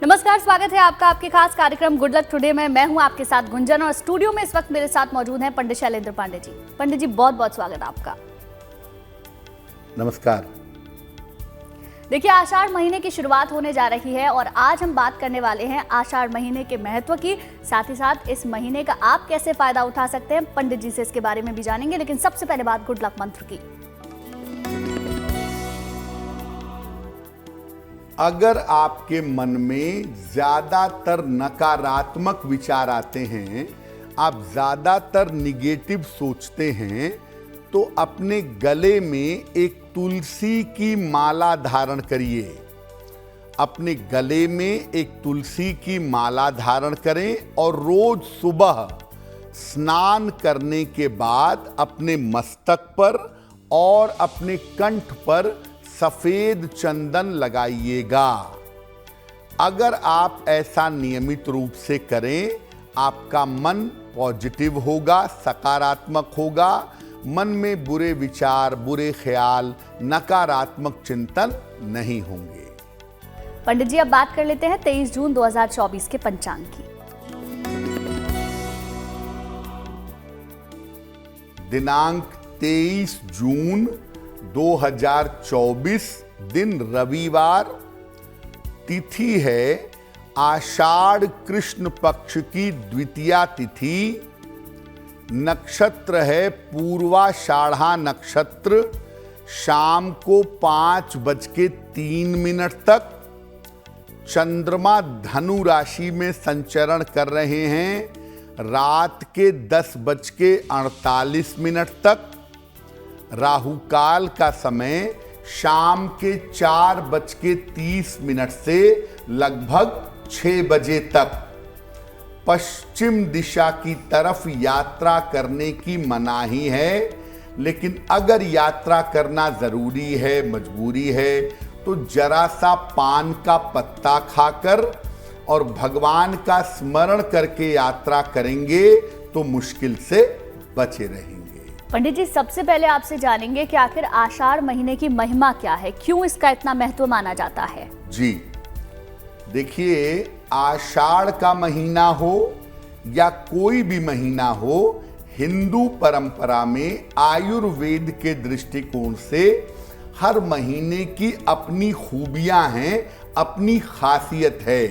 नमस्कार, स्वागत है आपका आपके खास कार्यक्रम गुड लक टुडे में। मैं हूं आपके साथ गुंजन और स्टूडियो में इस वक्त मेरे साथ मौजूद हैं पंडित शैलेंद्र पांडे जी। पंडित जी, बहुत बहुत स्वागत है आपका। नमस्कार। देखिए, आषाढ़ महीने की शुरुआत होने जा रही है और आज हम बात करने वाले हैं आषाढ़ महीने के महत्व की, साथ ही साथ इस महीने का आप कैसे फायदा उठा सकते हैं, पंडित जी से इसके बारे में भी जानेंगे। लेकिन सबसे पहले बात गुड लक मंत्र की। अगर आपके मन में ज्यादातर नकारात्मक विचार आते हैं, आप ज्यादातर निगेटिव सोचते हैं, तो अपने गले में एक तुलसी की माला धारण करिए। अपने गले में एक तुलसी की माला धारण करें और रोज सुबह स्नान करने के बाद अपने मस्तक पर और अपने कंठ पर सफेद चंदन लगाइएगा। अगर आप ऐसा नियमित रूप से करें, आपका मन पॉजिटिव होगा, सकारात्मक होगा। मन में बुरे विचार, बुरे ख्याल, नकारात्मक चिंतन नहीं होंगे। पंडित जी, अब बात कर लेते हैं 23 जून 2024 के पंचांग की। दिनांक 23 जून 2024, दिन रविवार, तिथि है आषाढ़ कृष्ण पक्ष की द्वितीया तिथि, नक्षत्र है पूर्वाषाढ़ा नक्षत्र, शाम को 5:03 तक। चंद्रमा धनु राशि में संचरण कर रहे हैं रात के 10:48 तक। राहु काल का समय शाम के 4:30 से लगभग 6 बजे तक। पश्चिम दिशा की तरफ यात्रा करने की मनाही है, लेकिन अगर यात्रा करना जरूरी है, मजबूरी है, तो जरा सा पान का पत्ता खाकर और भगवान का स्मरण करके यात्रा करेंगे तो मुश्किल से बचे रहेंगे। पंडित जी, सबसे पहले आपसे जानेंगे कि आखिर आषाढ़ महीने की महिमा क्या है, क्यों इसका इतना महत्व माना जाता है। जी देखिए, आषाढ़ का महीना हो या कोई भी महीना हो, हिंदू परंपरा में आयुर्वेद के दृष्टिकोण से हर महीने की अपनी खूबियां हैं, अपनी खासियत है।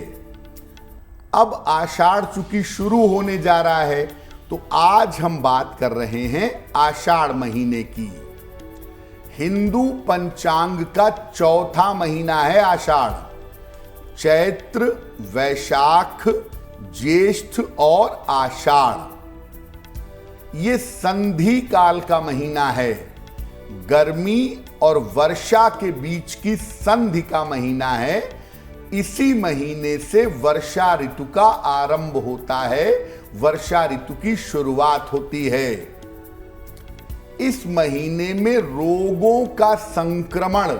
अब आषाढ़ चूंकि शुरू होने जा रहा है, तो आज हम बात कर रहे हैं आषाढ़ महीने की। हिंदू पंचांग का चौथा महीना है आषाढ़। चैत्र, वैशाख, ज्येष्ठ और आषाढ़, ये संधि काल का महीना है। गर्मी और वर्षा के बीच की संधि का महीना है। इसी महीने से वर्षा ऋतु का आरंभ होता है, वर्षा ऋतु की शुरुआत होती है। इस महीने में रोगों का संक्रमण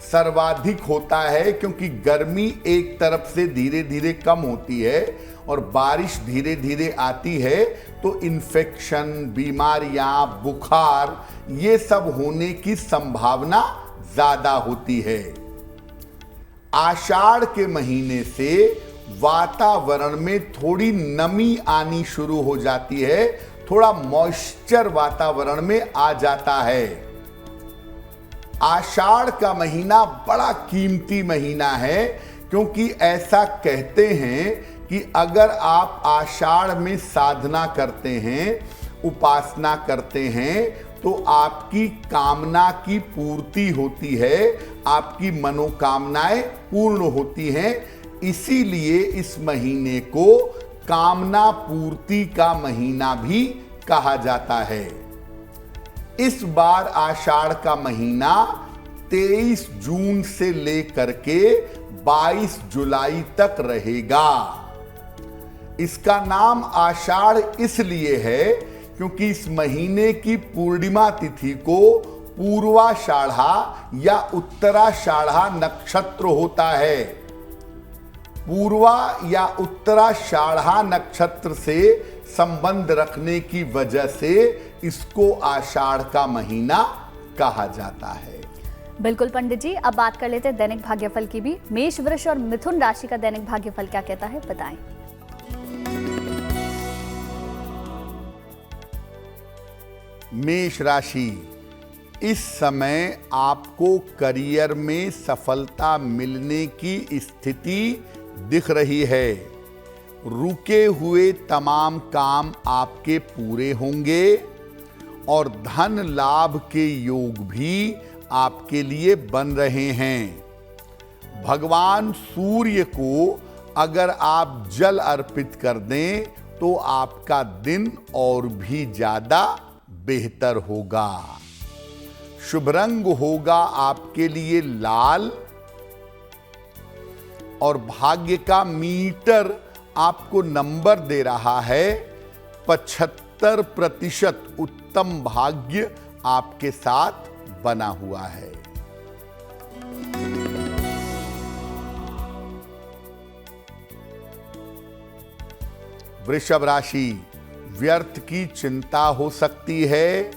सर्वाधिक होता है, क्योंकि गर्मी एक तरफ से धीरे धीरे कम होती है और बारिश धीरे धीरे आती है, तो इन्फेक्शन, बीमारियां, बुखार, ये सब होने की संभावना ज्यादा होती है। आषाढ़ के महीने से वातावरण में थोड़ी नमी आनी शुरू हो जाती है, थोड़ा मॉइस्चर वातावरण में आ जाता है। आषाढ़ का महीना बड़ा कीमती महीना है, क्योंकि ऐसा कहते हैं कि अगर आप आषाढ़ में साधना करते हैं, उपासना करते हैं, तो आपकी कामना की पूर्ति होती है, आपकी मनोकामनाएं पूर्ण होती हैं। इसीलिए इस महीने को कामना पूर्ति का महीना भी कहा जाता है। इस बार आषाढ़ का महीना 23 जून से लेकर के 22 जुलाई तक रहेगा। इसका नाम आषाढ़ इसलिए है क्योंकि इस महीने की पूर्णिमा तिथि को पूर्वाषाढ़ा या उत्तराषाढ़ा नक्षत्र होता है। पूर्वा या उत्तराषाढ़ा नक्षत्र से संबंध रखने की वजह से इसको आषाढ़ का महीना कहा जाता है। बिल्कुल पंडित जी, अब बात कर लेते हैं दैनिक भाग्यफल की भी। मेष, वृष और मिथुन राशि का दैनिक भाग्यफल क्या कहता है, बताएं। मेष राशि, इस समय आपको करियर में सफलता मिलने की स्थिति दिख रही है। रुके हुए तमाम काम आपके पूरे होंगे और धन लाभ के योग भी आपके लिए बन रहे हैं। भगवान सूर्य को अगर आप जल अर्पित कर दें तो आपका दिन और भी ज्यादा बेहतर होगा। शुभ रंग होगा आपके लिए लाल और भाग्य का मीटर आपको नंबर दे रहा है 75% उत्तम भाग्य आपके साथ बना हुआ है। वृषभ राशि, व्यर्थ की चिंता हो सकती है।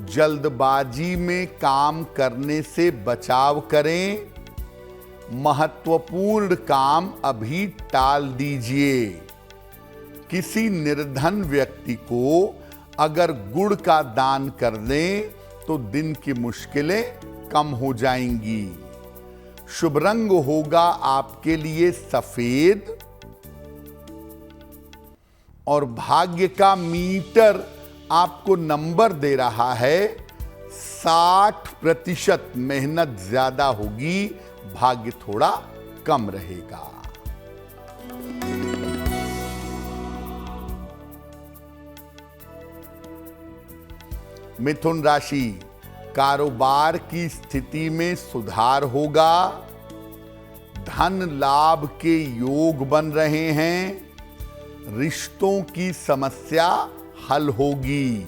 जल्दबाजी में काम करने से बचाव करें। महत्वपूर्ण काम अभी टाल दीजिए। किसी निर्धन व्यक्ति को अगर गुड़ का दान कर दें तो दिन की मुश्किलें कम हो जाएंगी। शुभ रंग होगा आपके लिए सफेद और भाग्य का मीटर आपको नंबर दे रहा है 60%। मेहनत ज्यादा होगी, भाग्य थोड़ा कम रहेगा। मिथुन राशि, कारोबार की स्थिति में सुधार होगा। धन लाभ के योग बन रहे हैं। रिश्तों की समस्या हल होगी।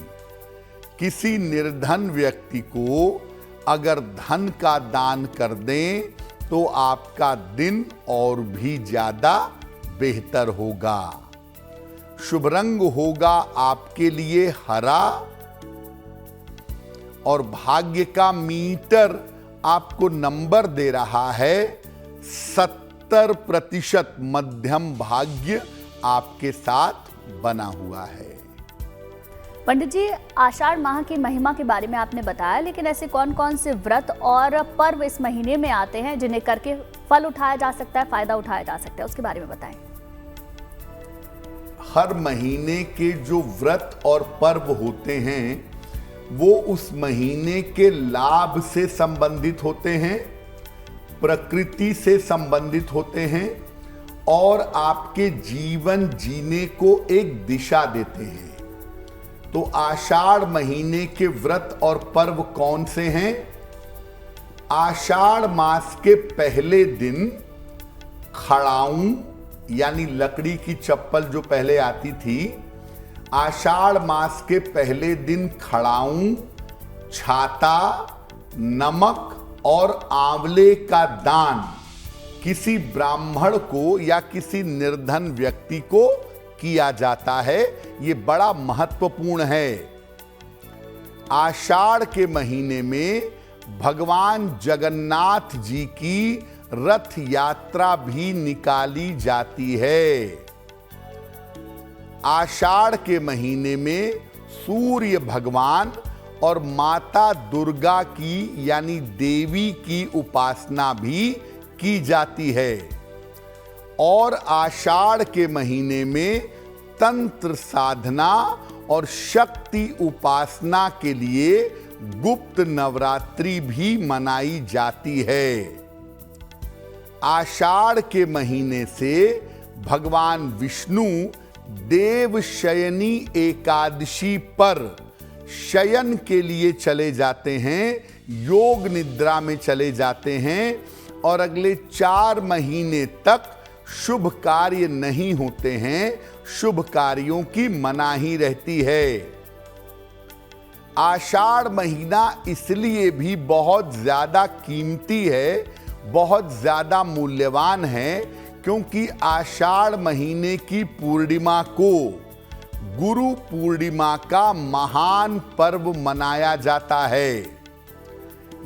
किसी निर्धन व्यक्ति को अगर धन का दान कर दें तो आपका दिन और भी ज्यादा बेहतर होगा। शुभ रंग होगा आपके लिए हरा और भाग्य का मीटर आपको नंबर दे रहा है 70%। मध्यम भाग्य आपके साथ बना हुआ है। पंडित जी, आषाढ़ माह की महिमा के बारे में आपने बताया, लेकिन ऐसे कौन कौन से व्रत और पर्व इस महीने में आते हैं जिन्हें करके फल उठाया जा सकता है, फायदा उठाया जा सकता है, उसके बारे में बताएं। हर महीने के जो व्रत और पर्व होते हैं वो उस महीने के लाभ से संबंधित होते हैं, प्रकृति से संबंधित होते हैं और आपके जीवन जीने को एक दिशा देते हैं। तो आषाढ़ महीने के व्रत और पर्व कौन से हैं? आषाढ़ मास के पहले दिन खड़ाऊं यानी लकड़ी की चप्पल जो पहले आती थी, आषाढ़ मास के पहले दिन खड़ाऊं, छाता, नमक और आंवले का दान किसी ब्राह्मण को या किसी निर्धन व्यक्ति को किया जाता है। ये बड़ा महत्वपूर्ण है। आषाढ़ के महीने में भगवान जगन्नाथ जी की रथ यात्रा भी निकाली जाती है। आषाढ़ के महीने में सूर्य भगवान और माता दुर्गा की यानी देवी की उपासना भी की जाती है और आषाढ़ के महीने में तंत्र साधना और शक्ति उपासना के लिए गुप्त नवरात्रि भी मनाई जाती है। आषाढ़ के महीने से भगवान विष्णु देवशयनी एकादशी पर शयन के लिए चले जाते हैं, योग निद्रा में चले जाते हैं और अगले 4 महीने तक शुभ कार्य नहीं होते हैं, शुभ कार्यों की मनाही रहती है। आषाढ़ महीना इसलिए भी बहुत ज्यादा कीमती है, बहुत ज्यादा मूल्यवान है क्योंकि आषाढ़ महीने की पूर्णिमा को गुरु पूर्णिमा का महान पर्व मनाया जाता है।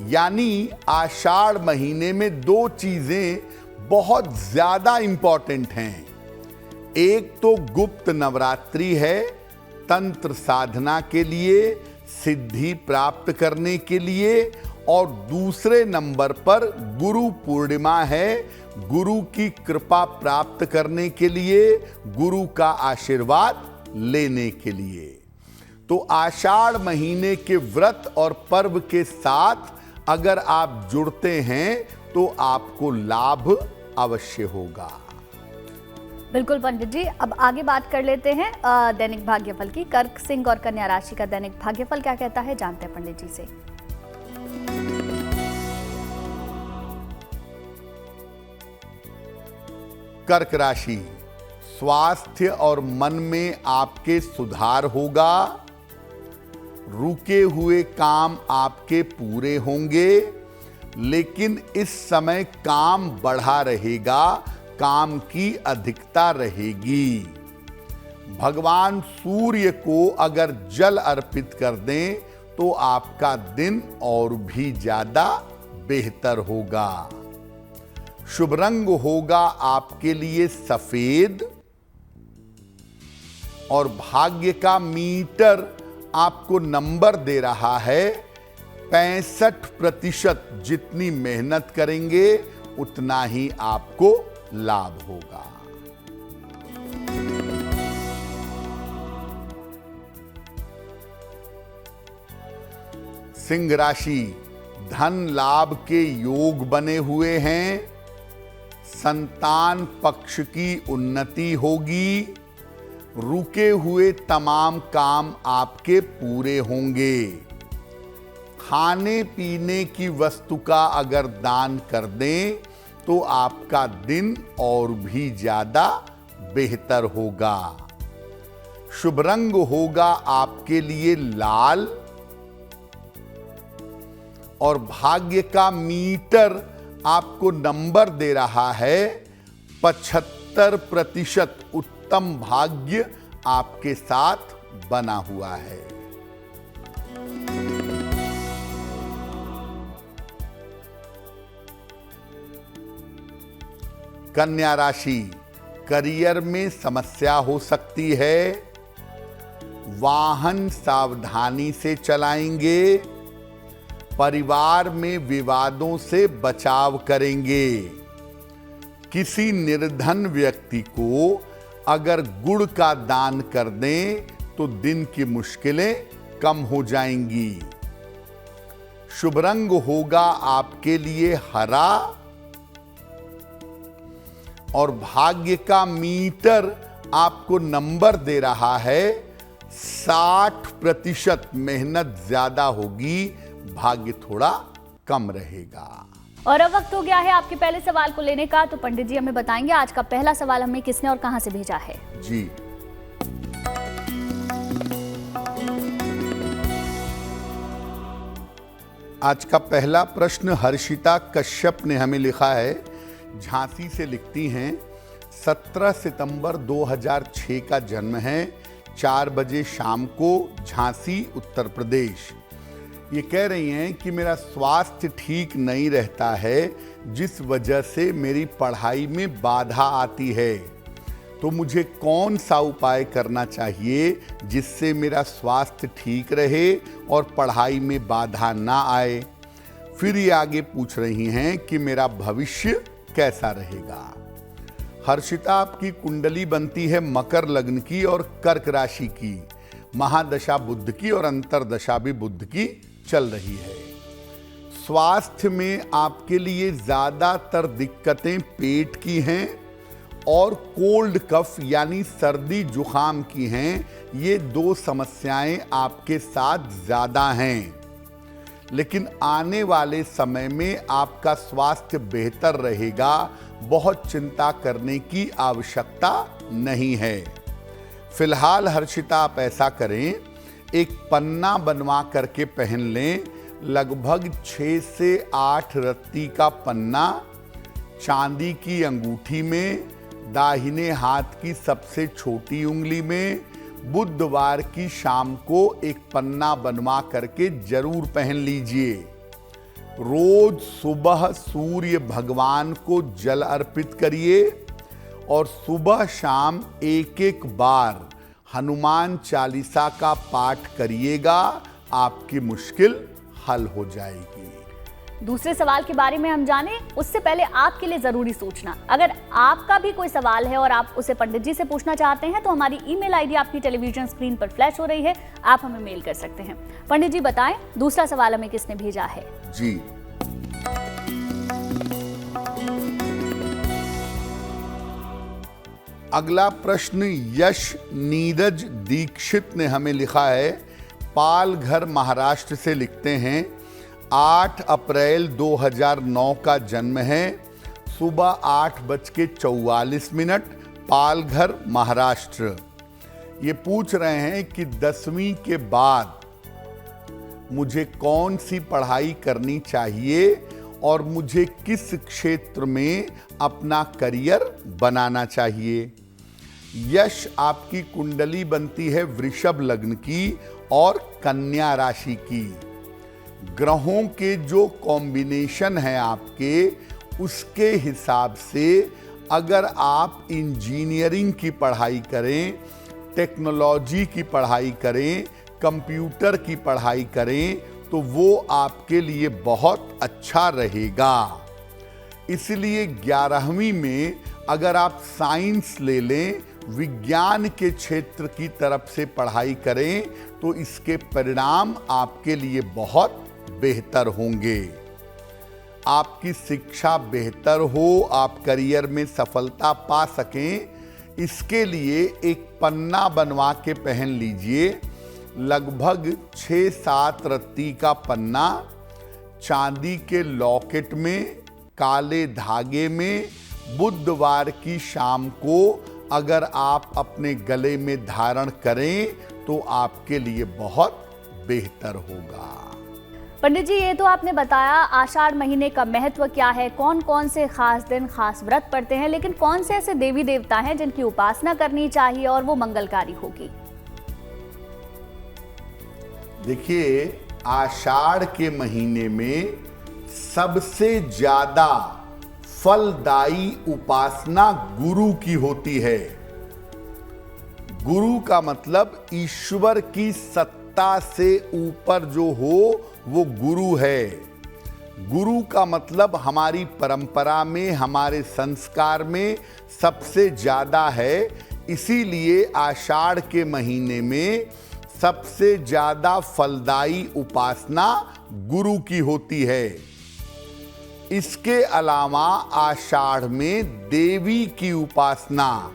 यानी आषाढ़ महीने में दो चीजें बहुत ज्यादा इंपॉर्टेंट हैं। एक तो गुप्त नवरात्रि है, तंत्र साधना के लिए, सिद्धि प्राप्त करने के लिए, और दूसरे नंबर पर गुरु पूर्णिमा है, गुरु की कृपा प्राप्त करने के लिए, गुरु का आशीर्वाद लेने के लिए। तो आषाढ़ महीने के व्रत और पर्व के साथ अगर आप जुड़ते हैं तो आपको लाभ अवश्य होगा। बिल्कुल पंडित जी, अब आगे बात कर लेते हैं दैनिक भाग्यफल की। कर्क, सिंह और कन्या राशि का दैनिक भाग्यफल क्या कहता है, जानते हैं पंडित जी से। कर्क राशि, स्वास्थ्य और मन में आपके सुधार होगा। रुके हुए काम आपके पूरे होंगे, लेकिन इस समय काम बढ़ा रहेगा, काम की अधिकता रहेगी। भगवान सूर्य को अगर जल अर्पित कर दें तो आपका दिन और भी ज्यादा बेहतर होगा। शुभ रंग होगा आपके लिए सफेद, और भाग्य का मीटर आपको नंबर दे रहा है 65%। जितनी मेहनत करेंगे उतना ही आपको लाभ होगा। सिंह राशि, धन लाभ के योग बने हुए हैं। संतान पक्ष की उन्नति होगी। रुके हुए तमाम काम आपके पूरे होंगे। खाने पीने की वस्तु का अगर दान कर दें तो आपका दिन और भी ज्यादा बेहतर होगा। शुभ रंग होगा आपके लिए लाल, और भाग्य का मीटर आपको नंबर दे रहा है 75%। उत्तम भाग्य आपके साथ बना हुआ है। कन्या राशि, करियर में समस्या हो सकती है। वाहन सावधानी से चलाएंगे। परिवार में विवादों से बचाव करेंगे। किसी निर्धन व्यक्ति को अगर गुड़ का दान कर दें तो दिन की मुश्किलें कम हो जाएंगी। शुभ रंग होगा आपके लिए हरा, और भाग्य का मीटर आपको नंबर दे रहा है 60%। मेहनत ज्यादा होगी, भाग्य थोड़ा कम रहेगा। और अब वक्त हो गया है आपके पहले सवाल को लेने का, तो पंडित जी हमें बताएंगे आज का पहला सवाल हमें किसने और कहां से भेजा है। जी, आज का पहला प्रश्न हर्षिता कश्यप ने हमें लिखा है। झांसी से लिखती हैं, 17 सितंबर 2006 का जन्म है, 4 बजे शाम को, झांसी उत्तर प्रदेश। ये कह रही हैं कि मेरा स्वास्थ्य ठीक नहीं रहता है, जिस वजह से मेरी पढ़ाई में बाधा आती है। तो मुझे कौन सा उपाय करना चाहिए जिससे मेरा स्वास्थ्य ठीक रहे और पढ़ाई में बाधा ना आए। फिर ये आगे पूछ रही हैं कि मेरा भविष्य कैसा रहेगा। हर्षिता, आपकी कुंडली बनती है मकर लग्न की और कर्क राशि की। महादशा बुध की और अंतरदशा भी बुध की चल रही है। स्वास्थ्य में आपके लिए ज्यादातर दिक्कतें पेट की हैं और कोल्ड कफ यानी सर्दी जुखाम की हैं। ये दो समस्याएं आपके साथ ज्यादा हैं, लेकिन आने वाले समय में आपका स्वास्थ्य बेहतर रहेगा। बहुत चिंता करने की आवश्यकता नहीं है। फिलहाल हर्षिता, आप ऐसा करें, एक पन्ना बनवा करके पहन लें। लगभग 6 से 8 रत्ती का पन्ना चांदी की अंगूठी में, दाहिने हाथ की सबसे छोटी उंगली में, बुधवार की शाम को एक पन्ना बनवा करके जरूर पहन लीजिए। रोज सुबह सूर्य भगवान को जल अर्पित करिए और सुबह शाम एक एक बार हनुमान चालीसा का पाठ करिएगा, आपकी मुश्किल हल हो जाएगी। दूसरे सवाल के बारे में हम जाने उससे पहले आपके लिए जरूरी सूचना, अगर आपका भी कोई सवाल है और आप उसे पंडित जी से पूछना चाहते हैं तो हमारी ईमेल आईडी आपकी टेलीविजन स्क्रीन पर फ्लैश हो रही है, आप हमें मेल कर सकते हैं। पंडित जी बताएं दूसरा सवाल हमें किसने भेजा है? जी, अगला प्रश्न यश नीरज दीक्षित ने हमें लिखा है। पालघर महाराष्ट्र से लिखते हैं 8 अप्रैल 2009 का जन्म है, सुबह 8:44, पालघर महाराष्ट्र। ये पूछ रहे हैं कि 10वीं के बाद मुझे कौन सी पढ़ाई करनी चाहिए और मुझे किस क्षेत्र में अपना करियर बनाना चाहिए। यश, आपकी कुंडली बनती है वृषभ लग्न की और कन्या राशि की। ग्रहों के जो कॉम्बिनेशन है आपके, उसके हिसाब से अगर आप इंजीनियरिंग की पढ़ाई करें, टेक्नोलॉजी की पढ़ाई करें, कंप्यूटर की पढ़ाई करें तो वो आपके लिए बहुत अच्छा रहेगा। इसलिए 11वीं में अगर आप साइंस ले लें, विज्ञान के क्षेत्र की तरफ से पढ़ाई करें तो इसके परिणाम आपके लिए बहुत बेहतर होंगे। आपकी शिक्षा बेहतर हो, आप करियर में सफलता पा सकें, इसके लिए एक पन्ना बनवा के पहन लीजिए। लगभग 6-7 रत्ती का पन्ना चांदी के लॉकेट में काले धागे में बुधवार की शाम को अगर आप अपने गले में धारण करें तो आपके लिए बहुत बेहतर होगा। पंडित जी, ये तो आपने बताया आषाढ़ महीने का महत्व क्या है, कौन कौन से खास दिन खास व्रत पड़ते हैं, लेकिन कौन से ऐसे देवी देवता हैं जिनकी उपासना करनी चाहिए और वो मंगलकारी होगी? देखिए, आषाढ़ के महीने में सबसे ज्यादा फलदायी उपासना गुरु की होती है। गुरु का मतलब ईश्वर की सत्ता से ऊपर जो हो वो गुरु है। गुरु का मतलब हमारी परंपरा में, हमारे संस्कार में सबसे ज्यादा है। इसीलिए आषाढ़ के महीने में सबसे ज्यादा फलदायी उपासना गुरु की होती है। इसके अलावा आषाढ़ में देवी की उपासना,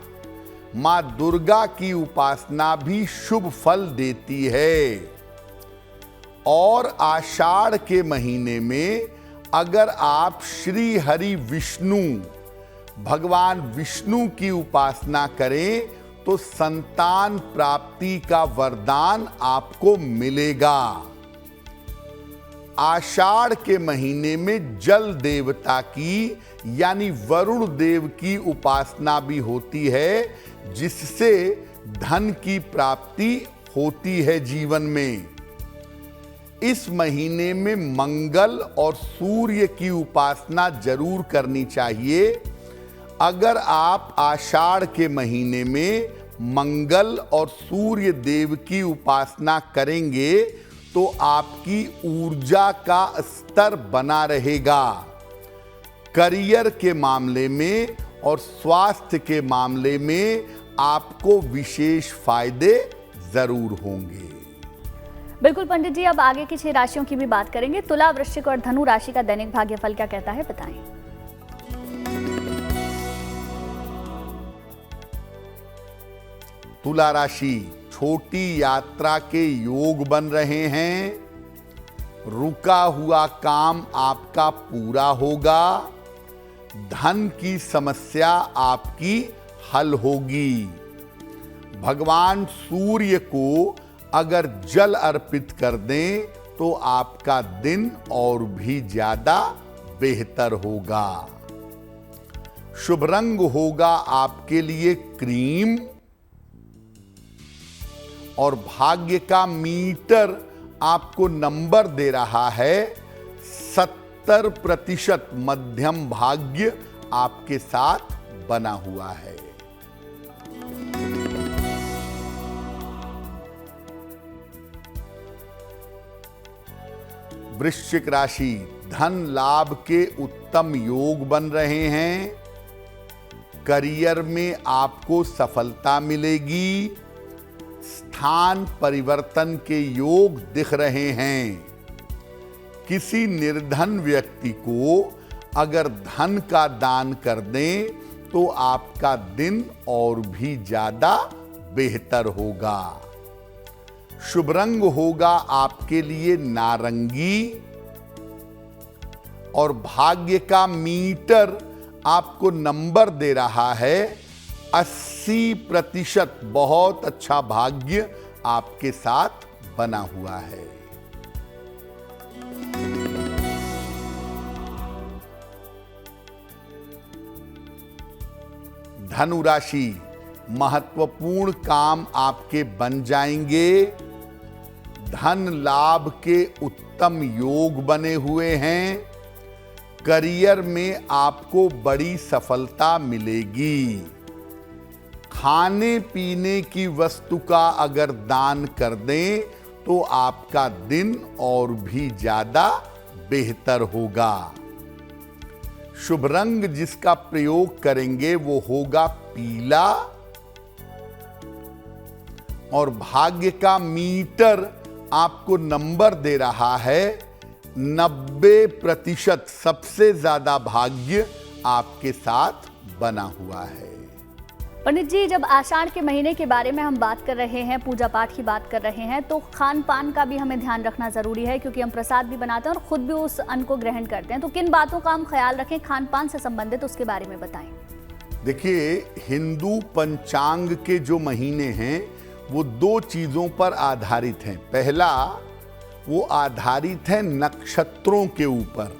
मां दुर्गा की उपासना भी शुभ फल देती है। और आषाढ़ के महीने में अगर आप श्री हरि विष्णु, भगवान विष्णु की उपासना करें तो संतान प्राप्ति का वरदान आपको मिलेगा। आषाढ़ के महीने में जल देवता की यानी वरुण देव की उपासना भी होती है, जिससे धन की प्राप्ति होती है जीवन में। इस महीने में मंगल और सूर्य की उपासना जरूर करनी चाहिए। अगर आप आषाढ़ के महीने में मंगल और सूर्य देव की उपासना करेंगे तो आपकी ऊर्जा का स्तर बना रहेगा। करियर के मामले में और स्वास्थ्य के मामले में आपको विशेष फायदे जरूर होंगे। बिल्कुल पंडित जी, अब आगे की 6 राशियों की भी बात करेंगे। तुला, वृश्चिक और धनु राशि का दैनिक भाग्यफल क्या कहता है, बताएं। तुला राशि, छोटी यात्रा के योग बन रहे हैं। रुका हुआ काम आपका पूरा होगा। धन की समस्या आपकी हल होगी। भगवान सूर्य को अगर जल अर्पित कर दें तो आपका दिन और भी ज्यादा बेहतर होगा। शुभ रंग होगा आपके लिए क्रीम और भाग्य का मीटर आपको नंबर दे रहा है 70% मध्यम भाग्य आपके साथ बना हुआ है। वृश्चिक राशि, धन लाभ के उत्तम योग बन रहे हैं। करियर में आपको सफलता मिलेगी। स्थान परिवर्तन के योग दिख रहे हैं। किसी निर्धन व्यक्ति को अगर धन का दान कर दें तो आपका दिन और भी ज्यादा बेहतर होगा। शुभ रंग होगा आपके लिए नारंगी और भाग्य का मीटर आपको नंबर दे रहा है 80%। बहुत अच्छा भाग्य आपके साथ बना हुआ है। धनु राशि, महत्वपूर्ण काम आपके बन जाएंगे। धन लाभ के उत्तम योग बने हुए हैं। करियर में आपको बड़ी सफलता मिलेगी। खाने पीने की वस्तु का अगर दान कर दें तो आपका दिन और भी ज्यादा बेहतर होगा। शुभ रंग जिसका प्रयोग करेंगे वो होगा पीला और भाग्य का मीटर आपको नंबर दे रहा है 90%। सबसे ज्यादा भाग्य आपके साथ बना हुआ है। पंडित जी, जब आषाढ़ के महीने के बारे में हम बात कर रहे हैं, पूजा पाठ की बात कर रहे हैं, तो खान पान का भी हमें ध्यान रखना जरूरी है, क्योंकि हम प्रसाद भी बनाते हैं और खुद भी उस अन्न को ग्रहण करते हैं। तो किन बातों का हम ख्याल रखें खान पान से संबंधित, उसके बारे में बताएं। देखिए, हिंदू पंचांग के जो महीने हैं वो 2 चीजों पर आधारित हैं। पहला, वो आधारित है नक्षत्रों के ऊपर,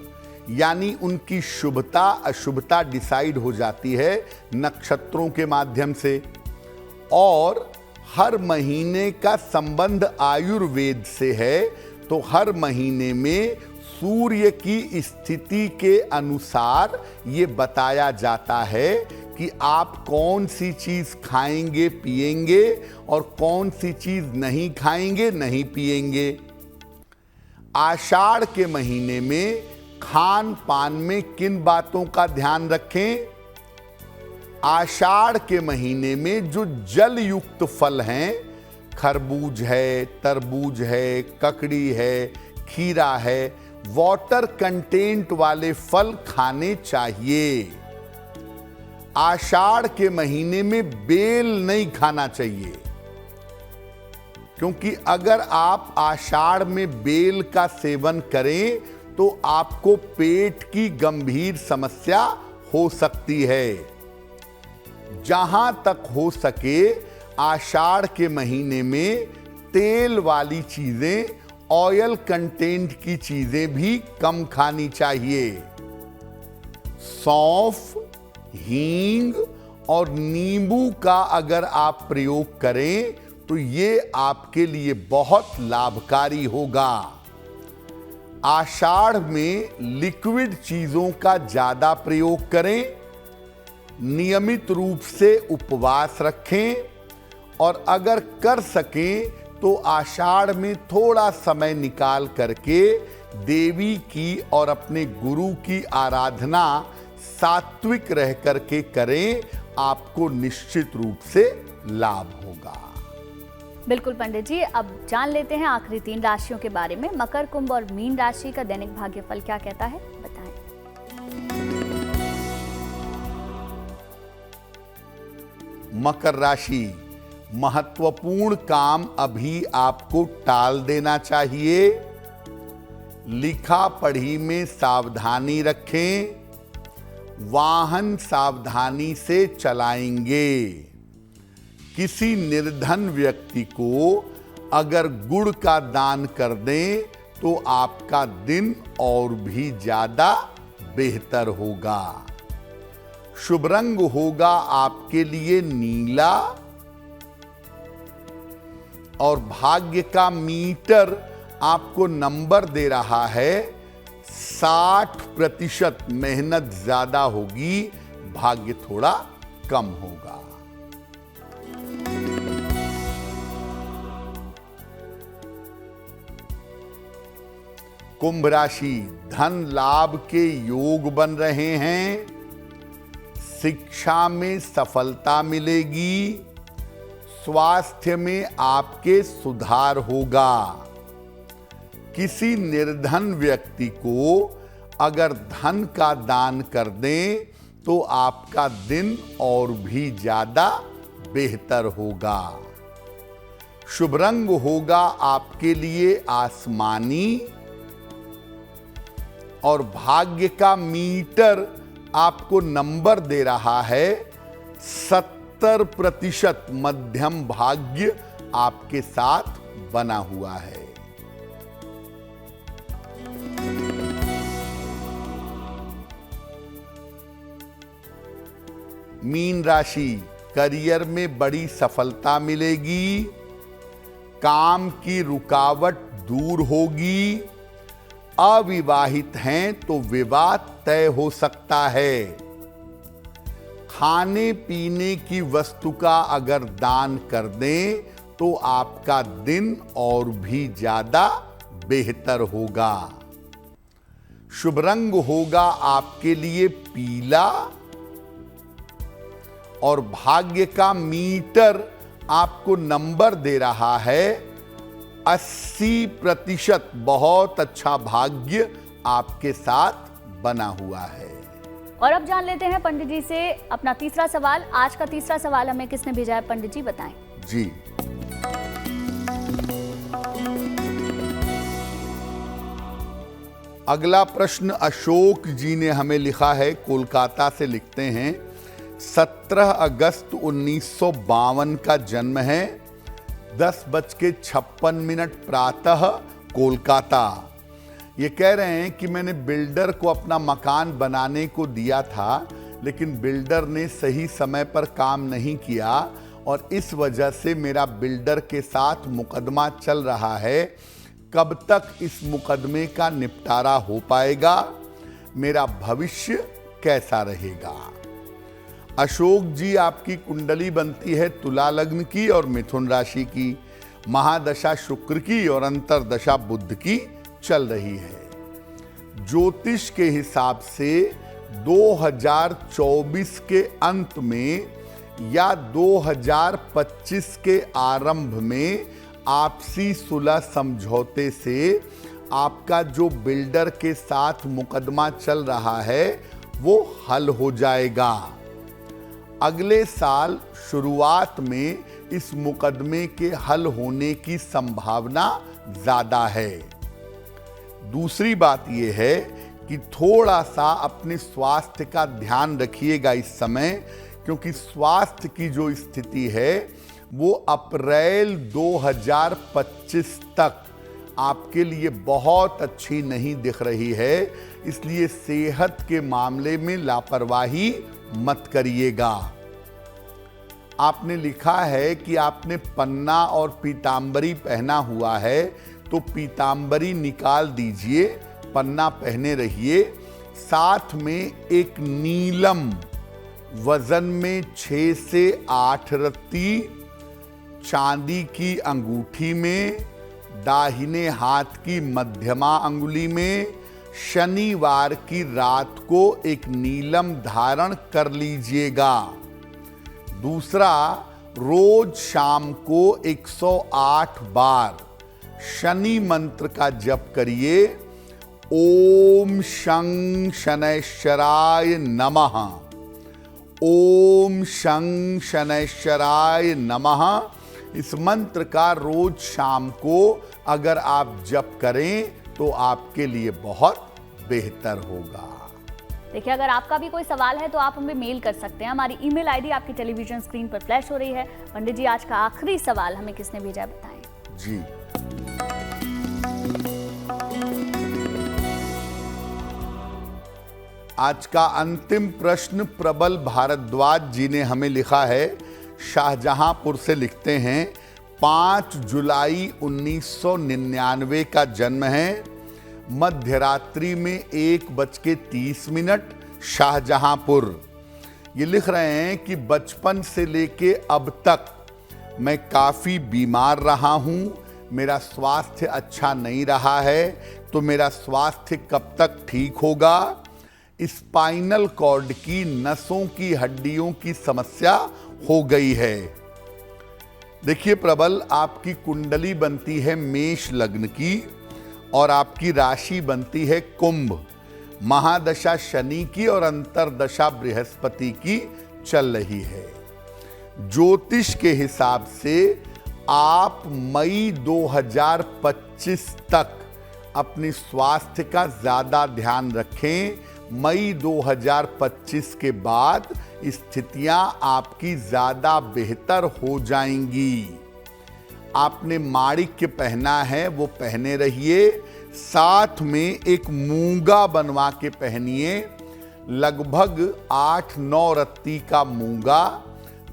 यानी उनकी शुभता अशुभता डिसाइड हो जाती है नक्षत्रों के माध्यम से। और हर महीने का संबंध आयुर्वेद से है, तो हर महीने में सूर्य की स्थिति के अनुसार ये बताया जाता है कि आप कौन सी चीज खाएंगे पिएंगे और कौन सी चीज नहीं खाएंगे नहीं पिएंगे। आषाढ़ के महीने में खान पान में किन बातों का ध्यान रखें? आषाढ़ के महीने में जो जल युक्त फल हैं, खरबूज है, तरबूज है, ककड़ी है, खीरा है, वाटर कंटेंट वाले फल खाने चाहिए। आषाढ़ के महीने में बेल नहीं खाना चाहिए, क्योंकि अगर आप आषाढ़ में बेल का सेवन करें तो आपको पेट की गंभीर समस्या हो सकती है। जहां तक हो सके आषाढ़ के महीने में तेल वाली चीजें, ऑयल कंटेंट की चीजें भी कम खानी चाहिए। सौंफ, हींग और नींबू का अगर आप प्रयोग करें तो ये आपके लिए बहुत लाभकारी होगा। आषाढ़ में लिक्विड चीजों का ज्यादा प्रयोग करें। नियमित रूप से उपवास रखें और अगर कर सकें तो आषाढ़ में थोड़ा समय निकाल करके देवी की और अपने गुरु की आराधना सात्विक रह करके करें। आपको निश्चित रूप से लाभ होगा। बिल्कुल पंडित जी, अब जान लेते हैं आखिरी 3 राशियों के बारे में। मकर, कुंभ और मीन राशि का दैनिक भाग्यफल क्या कहता है, बताएं। मकर राशि, महत्वपूर्ण काम अभी आपको टाल देना चाहिए। लिखा पढ़ी में सावधानी रखें। वाहन सावधानी से चलाएंगे। किसी निर्धन व्यक्ति को अगर गुड़ का दान कर दें तो आपका दिन और भी ज्यादा बेहतर होगा। शुभ रंग होगा आपके लिए नीला और भाग्य का मीटर आपको नंबर दे रहा है 60% मेहनत ज्यादा होगी, भाग्य थोड़ा कम होगा। कुंभ राशि, धन लाभ के योग बन रहे हैं, शिक्षा में सफलता मिलेगी, स्वास्थ्य में आपके सुधार होगा। किसी निर्धन व्यक्ति को अगर धन का दान कर दें तो आपका दिन और भी ज्यादा बेहतर होगा। शुभ रंग होगा आपके लिए आसमानी और भाग्य का मीटर आपको नंबर दे रहा है 70% मध्यम भाग्य आपके साथ बना हुआ है। मीन राशि, करियर में बड़ी सफलता मिलेगी, काम की रुकावट दूर होगी, अविवाहित हैं तो विवाह तय हो सकता है। खाने पीने की वस्तु का अगर दान कर दें तो आपका दिन और भी ज्यादा बेहतर होगा। शुभ रंग होगा आपके लिए पीला और भाग्य का मीटर आपको नंबर दे रहा है 80%। बहुत अच्छा भाग्य आपके साथ बना हुआ है। और अब जान लेते हैं पंडित जी से अपना तीसरा सवाल। आज का तीसरा सवाल हमें किसने भेजा है पंडित जी, बताएं। जी, अगला प्रश्न अशोक जी ने हमें लिखा है, कोलकाता से लिखते हैं। 17 अगस्त 1952 का जन्म है, 10:56 प्रातः, कोलकाता। ये कह रहे हैं कि मैंने बिल्डर को अपना मकान बनाने को दिया था, लेकिन बिल्डर ने सही समय पर काम नहीं किया और इस वजह से मेरा बिल्डर के साथ मुकदमा चल रहा है। कब तक इस मुकदमे का निपटारा हो पाएगा? मेरा भविष्य कैसा रहेगा? अशोक जी, आपकी कुंडली बनती है तुला लग्न की और मिथुन राशि की। महादशा शुक्र की और अंतरदशा बुध की चल रही है। ज्योतिष के हिसाब से 2024 के अंत में या 2025 के आरंभ में आपसी सुलह समझौते से आपका जो बिल्डर के साथ मुकदमा चल रहा है वो हल हो जाएगा। अगले साल शुरुआत में इस मुकदमे के हल होने की संभावना ज्यादा है। दूसरी बात यह है कि थोड़ा सा अपने स्वास्थ्य का ध्यान रखिएगा इस समय, क्योंकि स्वास्थ्य की जो स्थिति है वो अप्रैल 2025 तक आपके लिए बहुत अच्छी नहीं दिख रही है। इसलिए सेहत के मामले में लापरवाही मत करिएगा। आपने लिखा है कि आपने पन्ना और पीतांबरी पहना हुआ है, तो पीतांबरी निकाल दीजिए, पन्ना पहने रहिए। साथ में एक नीलम वजन में 6 से 8 रत्ती चांदी की अंगूठी में, दाहिने हाथ की मध्यमा अंगुली में, शनिवार की रात को एक नीलम धारण कर लीजिएगा। दूसरा, रोज शाम को 108 बार शनि मंत्र का जप करिए। ओम शं शनैश्चराय नमः, ओम शं शनैश्चराय नमः। इस मंत्र का रोज शाम को अगर आप जप करें तो आपके लिए बहुत बेहतर होगा। देखिए, अगर आपका भी कोई सवाल है तो आप हमें मेल कर सकते हैं। हमारी ईमेल आईडी आपकी टेलीविजन स्क्रीन पर फ्लैश हो रही है। पंडित जी, आज का आखिरी सवाल हमें किसने भेजा है, बताएं। जी, आज का अंतिम प्रश्न प्रबल भारद्वाज जी ने हमें लिखा है, शाहजहांपुर से लिखते हैं। 5 जुलाई 1999 का जन्म है, मध्य रात्रि में 1:30 शाहजहांपुर। ये लिख रहे हैं कि बचपन से लेके अब तक मैं काफ़ी बीमार रहा हूँ, मेरा स्वास्थ्य अच्छा नहीं रहा है, तो मेरा स्वास्थ्य कब तक ठीक होगा? स्पाइनल कॉर्ड की नसों की हड्डियों की समस्या हो गई है। देखिए प्रबल, आपकी कुंडली बनती है मेष लग्न की और आपकी राशि बनती है कुंभ। महादशा शनि की और अंतरदशा बृहस्पति की चल रही है। ज्योतिष के हिसाब से आप मई 2025 तक अपने स्वास्थ्य का ज्यादा ध्यान रखें। मई 2025 के बाद स्थितियां आपकी ज्यादा बेहतर हो जाएंगी। आपने माणिक्य पहना है, वो पहने रहिए। साथ में एक मूंगा बनवा के पहनिए, लगभग 8-9 रत्ती का मूंगा,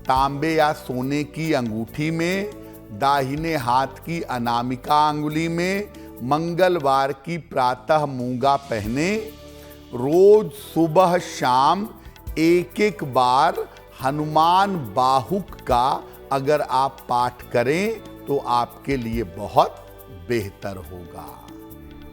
तांबे या सोने की अंगूठी में, दाहिने हाथ की अनामिका अंगुली में। मंगलवार की प्रातः मूंगा पहने। रोज सुबह शाम एक बार हनुमान बाहुक का अगर आप पाठ करें तो आपके लिए बहुत बेहतर होगा।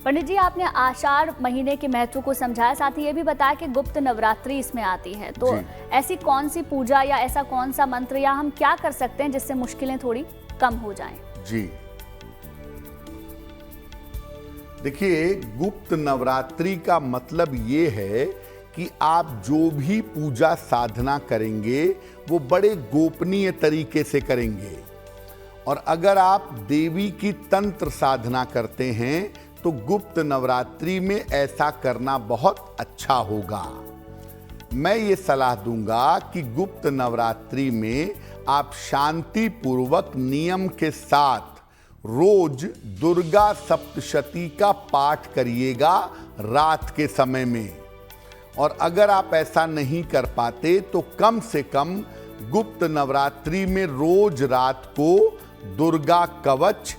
पंडित जी, आपने आषाढ़ महीने के महत्व को समझाया, साथ ही ये भी बताया कि गुप्त नवरात्रि इसमें आती है, तो ऐसी कौन सी पूजा या ऐसा कौन सा मंत्र या हम क्या कर सकते हैं जिससे मुश्किलें थोड़ी कम हो जाएं? जी देखिए, गुप्त नवरात्रि का मतलब ये है कि आप जो भी पूजा साधना करेंगे वो बड़े गोपनीय तरीके से करेंगे। और अगर आप देवी की तंत्र साधना करते हैं तो गुप्त नवरात्रि में ऐसा करना बहुत अच्छा होगा। मैं ये सलाह दूंगा कि गुप्त नवरात्रि में आप शांति पूर्वक नियम के साथ रोज दुर्गा सप्तशती का पाठ करिएगा रात के समय में। और अगर आप ऐसा नहीं कर पाते तो कम से कम गुप्त नवरात्रि में रोज रात को दुर्गा कवच,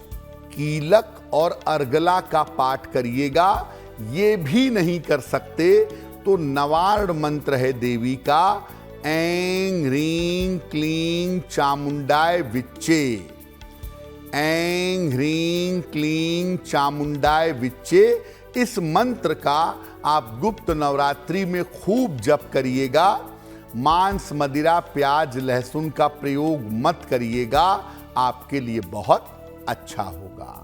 कीलक और अर्गला का पाठ करिएगा। ये भी नहीं कर सकते तो नवार्ण मंत्र है देवी का, ऐं ह्रीं क्लीं चामुंडाय विच्चे। ऐं ह्रीं क्लीं चामुंडाय विच्चे, इस मंत्र का आप गुप्त नवरात्रि में खूब जप करिएगा। मांस, मदिरा, प्याज, लहसुन का प्रयोग मत करिएगा, आपके लिए बहुत अच्छा होगा।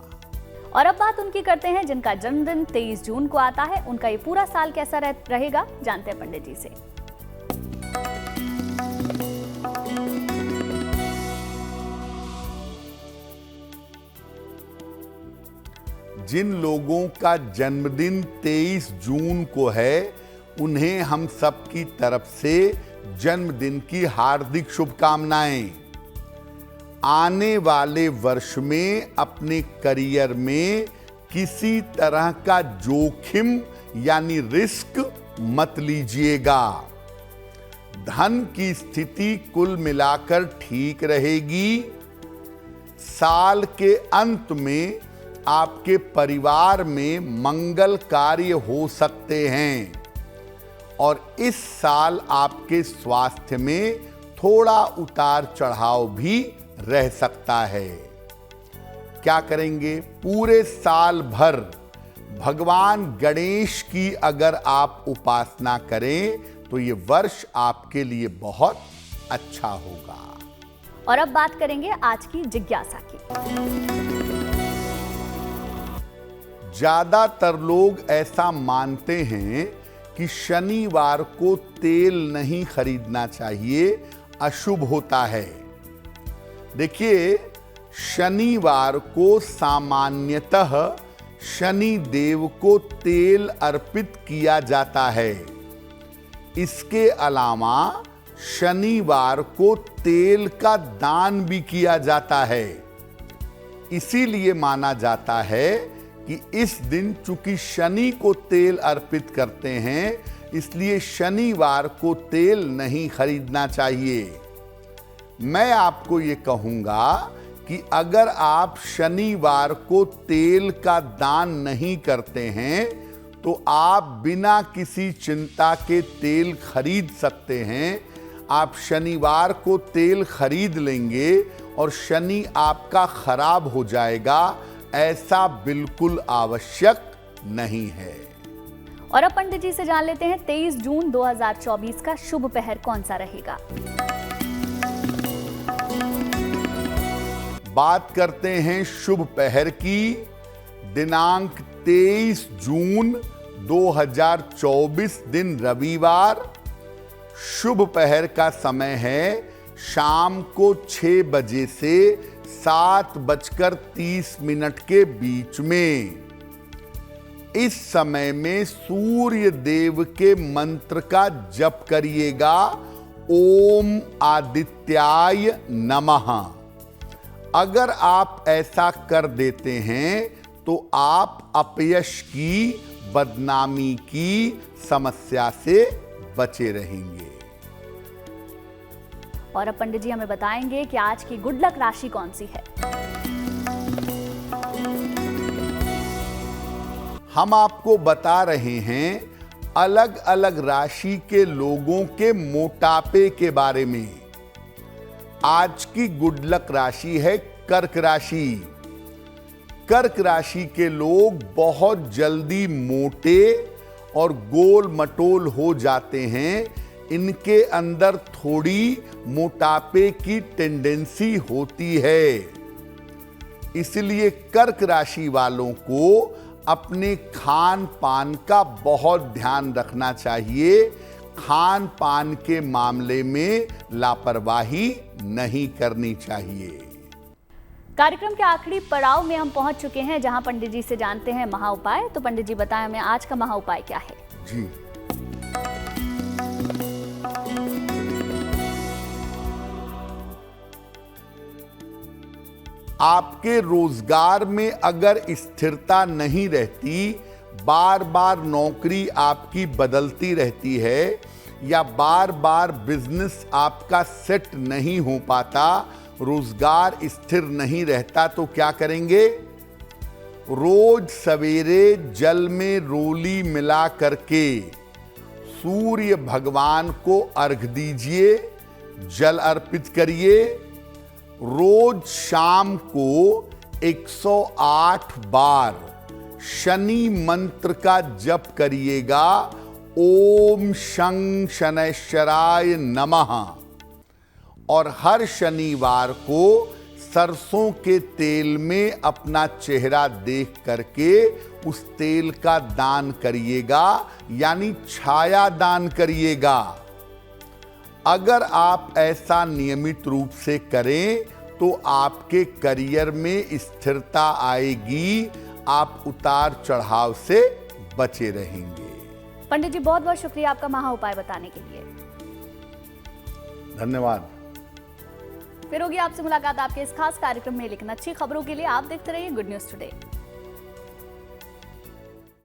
और अब बात उनकी करते हैं जिनका जन्मदिन 23 जून को आता है। उनका ये पूरा साल कैसा रहेगा, जानते हैं पंडित जी से। जिन लोगों का जन्मदिन 23 जून को है, उन्हें हम सब की तरफ से जन्मदिन की हार्दिक शुभकामनाएं। आने वाले वर्ष में अपने करियर में किसी तरह का जोखिम यानी रिस्क मत लीजिएगा। धन की स्थिति कुल मिलाकर ठीक रहेगी। साल के अंत में आपके परिवार में मंगल कार्य हो सकते हैं और इस साल आपके स्वास्थ्य में थोड़ा उतार चढ़ाव भी रह सकता है। क्या करेंगे? पूरे साल भर भगवान गणेश की अगर आप उपासना करें तो ये वर्ष आपके लिए बहुत अच्छा होगा। और अब बात करेंगे आज की जिज्ञासा की। ज्यादातर लोग ऐसा मानते हैं कि शनिवार को तेल नहीं खरीदना चाहिए, अशुभ होता है। देखिए, शनिवार को सामान्यतः शनि देव को तेल अर्पित किया जाता है। इसके अलावा शनिवार को तेल का दान भी किया जाता है। इसीलिए माना जाता है कि इस दिन चूंकि शनि को तेल अर्पित करते हैं, इसलिए शनिवार को तेल नहीं खरीदना चाहिए। मैं आपको ये कहूंगा कि अगर आप शनिवार को तेल का दान नहीं करते हैं तो आप बिना किसी चिंता के तेल खरीद सकते हैं। आप शनिवार को तेल खरीद लेंगे और शनि आपका खराब हो जाएगा, ऐसा बिल्कुल आवश्यक नहीं है। और अब पंडित जी से जान लेते हैं 23 जून 2024 का शुभ पहर कौन सा रहेगा। बात करते हैं शुभ पहर की। दिनांक 23 जून 2024 दिन रविवार। शुभ पहर का समय है शाम को 6 बजे से 7:30 के बीच में। इस समय में सूर्य देव के मंत्र का जप करिएगा, ओम आदित्याय नमः। अगर आप ऐसा कर देते हैं तो आप अपयश की, बदनामी की समस्या से बचे रहेंगे। और अब पंडित जी हमें बताएंगे कि आज की गुड लक राशि कौन सी है। हम आपको बता रहे हैं अलग अलग राशि के लोगों के मोटापे के बारे में। आज की गुड लक राशि है कर्क राशि। कर्क राशि के लोग बहुत जल्दी मोटे और गोल मटोल हो जाते हैं। इनके अंदर थोड़ी मोटापे की टेंडेंसी होती है। इसलिए कर्क राशि वालों को अपने खान पान का बहुत ध्यान रखना चाहिए। खान पान के मामले में लापरवाही नहीं करनी चाहिए। कार्यक्रम के आखिरी पड़ाव में हम पहुंच चुके हैं, जहां पंडित जी से जानते हैं महा उपाय। तो पंडित जी बताएं हमें आज का महा उपाय क्या है। जी, आपके रोजगार में अगर स्थिरता नहीं रहती, बार बार नौकरी आपकी बदलती रहती है, या बार बार बिजनेस आपका सेट नहीं हो पाता, रोजगार स्थिर नहीं रहता, तो क्या करेंगे? रोज सवेरे जल में रोली मिला करके सूर्य भगवान को अर्घ दीजिए, जल अर्पित करिए। रोज शाम को 108 बार शनि मंत्र का जप करिएगा, ओम शं शनैश्चराय नमः। और हर शनिवार को सरसों के तेल में अपना चेहरा देख करके उस तेल का दान करिएगा, यानी छाया दान करिएगा। अगर आप ऐसा नियमित रूप से करें तो आपके करियर में स्थिरता आएगी, आप उतार चढ़ाव से बचे रहेंगे। पंडित जी बहुत बहुत शुक्रिया आपका महा उपाय बताने के लिए। धन्यवाद। फिर होगी आपसे मुलाकात आपके इस खास कार्यक्रम में, लेकिन अच्छी खबरों के लिए आप देखते रहिए गुड न्यूज टुडे।